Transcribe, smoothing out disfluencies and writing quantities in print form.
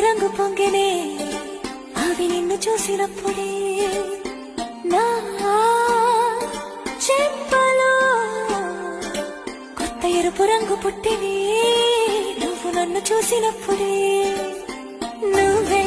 రంగు పొంగినే అవి నిన్ను చూసినప్పుడే నా చెంపలో కొత్త ఎరుపు రంగు పుట్టినే నువ్వు నన్ను చూసినప్పుడే నువ్వే